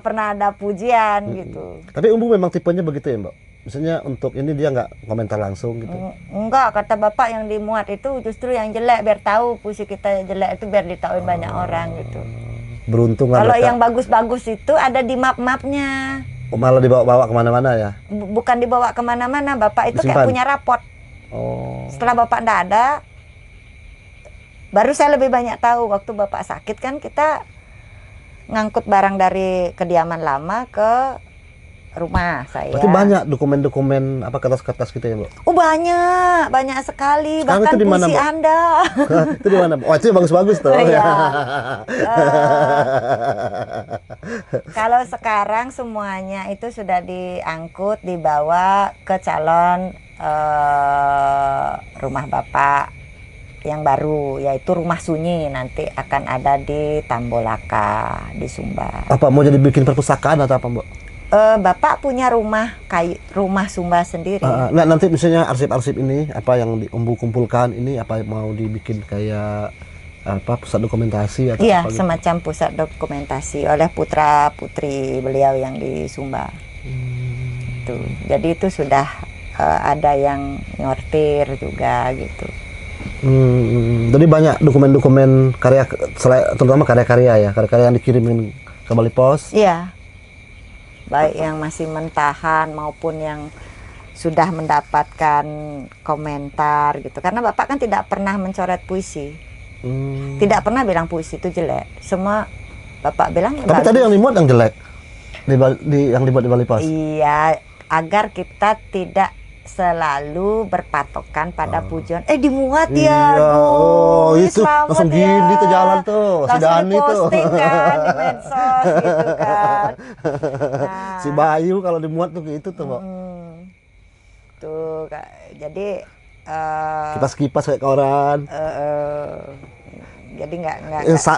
pernah ada pujian gitu. Tapi Umbu memang tipenya begitu ya Mbak? Misalnya untuk ini dia nggak komentar langsung gitu? Enggak, kata Bapak yang dimuat itu justru yang jelek, biar tahu puisi kita jelek itu biar ditahuin banyak orang gitu. Beruntung lah. Kalau yang bagus-bagus itu ada di map-mapnya. Oh, malah dibawa-bawa kemana-mana ya? Bukan dibawa kemana-mana, Bapak itu kayak punya raport. Oh. Setelah Bapak ndak ada, baru saya lebih banyak tahu. Waktu Bapak sakit kan kita ngangkut barang dari kediaman lama ke rumah saya. Berarti banyak dokumen-dokumen apa kertas-kertas gitu ya, Mbak? Oh, banyak sekali. Sekarang bahkan itu di mana, puisi Mbak? Anda. Itu di mana? Oh, itu bagus-bagus tuh. Iya. Kalau sekarang semuanya itu sudah diangkut, dibawa ke calon rumah Bapak yang baru, yaitu rumah sunyi, nanti akan ada di Tambolaka di Sumba. Apa mau jadi bikin perpustakaan atau apa, Mbak? Bapak punya rumah rumah Sumba sendiri. Nah, nanti misalnya arsip-arsip ini apa yang Umbu kumpulkan ini apa mau dibikin kayak apa pusat dokumentasi atau iya, apa gitu? semacam pusat dokumentasi oleh putra putri beliau yang di Sumba. Tuh, jadi itu sudah ada yang nyortir juga gitu. Jadi banyak dokumen-dokumen karya, terutama karya-karya ya, karya-karya yang dikirimin ke Bali Pos. Iya. Baik yang masih mentahan maupun yang sudah mendapatkan komentar gitu. Karena Bapak kan tidak pernah mencoret puisi. Tidak pernah bilang puisi itu jelek. Semua Bapak bilang Tapi bagus. tadi yang dimuat yang jelek. Yang dibuat di Bali Pos. Iya, agar kita tidak selalu berpatokan pada pujian. Dimuat ya. Iya, oh itu selamat langsung ya. gini tuh jalan tuh, si Langsung Dani tuh. diposting kan di medsos gitu kan. Nah, Si Bayu kalau dimuat tuh gitu tuh, Mbak. tuh, jadi Kipas-kipas kayak koran. Jadi nggak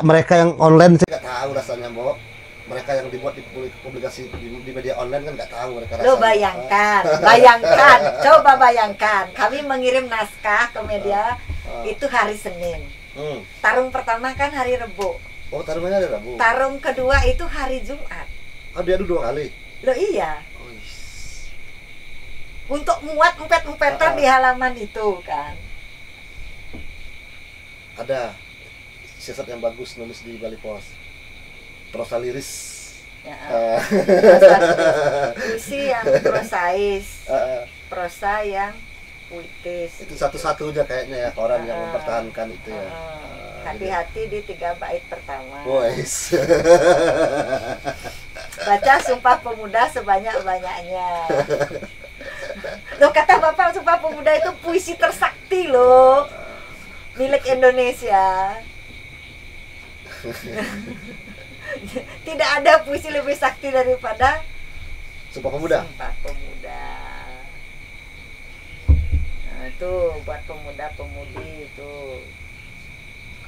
Mereka yang online saya nggak tahu rasanya, Mbok. Mereka yang dibuat di publikasi di media online kan nggak tahu mereka rasanya. Lo bayangkan, coba bayangkan, kami mengirim naskah ke media itu hari Senin. Tarung pertama kan hari Rebo. Oh, tarungannya hari Rabu. Tarung kedua itu hari Jumat. Oh, dia dulu 2 kali. Lo iya. Oh, Untuk muat empet-empetan di halaman itu kan. Ada siasat yang bagus nulis di Bali Pos. Prosa liris. Ya, puisi yang prosais, prosa yang puitis. Itu satu-satunya kayaknya ya koran yang mempertahankan itu ya. Hati-hati di 3 bait pertama. Boys. Baca Sumpah Pemuda sebanyak-banyaknya. Loh, kata Bapak Sumpah Pemuda itu puisi tersakti loh, milik Indonesia. Tidak ada puisi lebih sakti daripada Sumpah Pemuda. Sumpah Pemuda. Nah, itu buat pemuda-pemudi itu.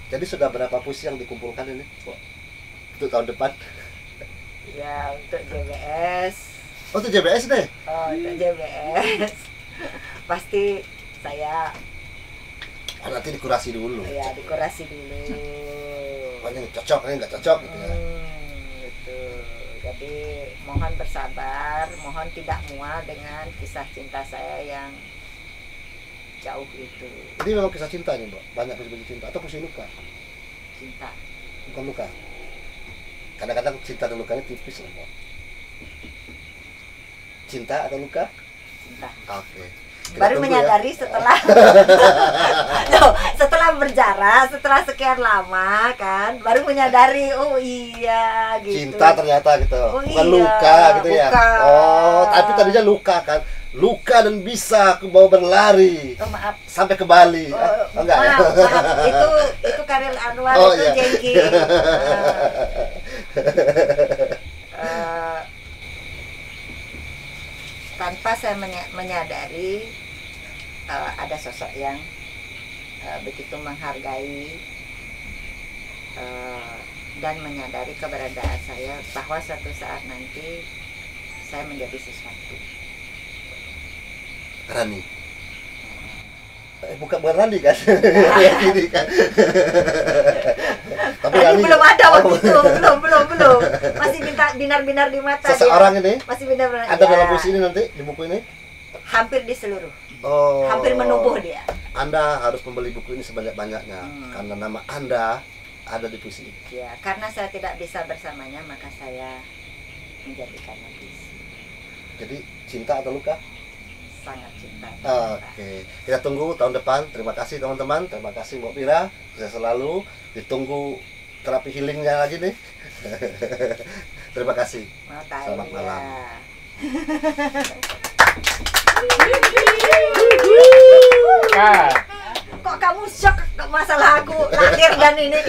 Jadi sudah berapa puisi yang dikumpulkan ini, Mbok? Untuk tahun depan? Ya, untuk JBS. Oh, itu JBS deh. Oh, untuk JBS. Pasti saya Nanti dikurasi dulu. ya dikurasi dulu. Ini cocok, ini nggak cocok gitu ya. Gitu. Jadi mohon bersabar, mohon tidak mual dengan kisah cinta saya yang jauh itu. Ini memang kisah cinta nih, Mbak. Banyak puisi cinta atau puisi luka? Cinta. Bukan luka. Kadang-kadang cinta dan lukanya tipis loh, Mbak. Cinta atau luka? Cinta. Oke. Kita Baru tunggu menyadari ya. setelah Loh, setelah berjarak, setelah sekian lama kan, baru menyadari oh iya gitu. Cinta ternyata gitu. Oh, Bukan iya, luka gitu ya. bukan. Oh, tapi tadinya luka kan. Luka dan bisa aku bawa berlari Oh, maaf. sampai ke Bali. Enggak ya? Maaf. Itu Karel Anwar, Oh, itu iya. Jengki. Tanpa saya menyadari ada sosok yang begitu menghargai dan menyadari keberadaan saya bahwa suatu saat nanti saya menjadi sesuatu. Rani. Bukan Rani kan? Ini kan. Tapi Rani belum ada waktu oh. itu, belum. Masih binar-binar di mata Seseorang dia. ini Masih binar-binar. ada dalam puisi ini nanti di buku ini? Hampir di seluruh. Oh. Hampir menubuh dia. Anda harus membeli buku ini sebanyak-banyaknya karena nama Anda ada di puisi ini. Ya, karena saya tidak bisa bersamanya, maka saya menjadikannya puisi. Jadi cinta atau luka? Sangat cinta. Oke, kita tunggu tahun depan. Terima kasih teman-teman. Terima kasih Mbak Pira. Saya selalu ditunggu terapi healingnya lagi nih. Terima kasih. Mau tahu Selamat ya. malam. Kok kamu shock masalah aku lahir dan ini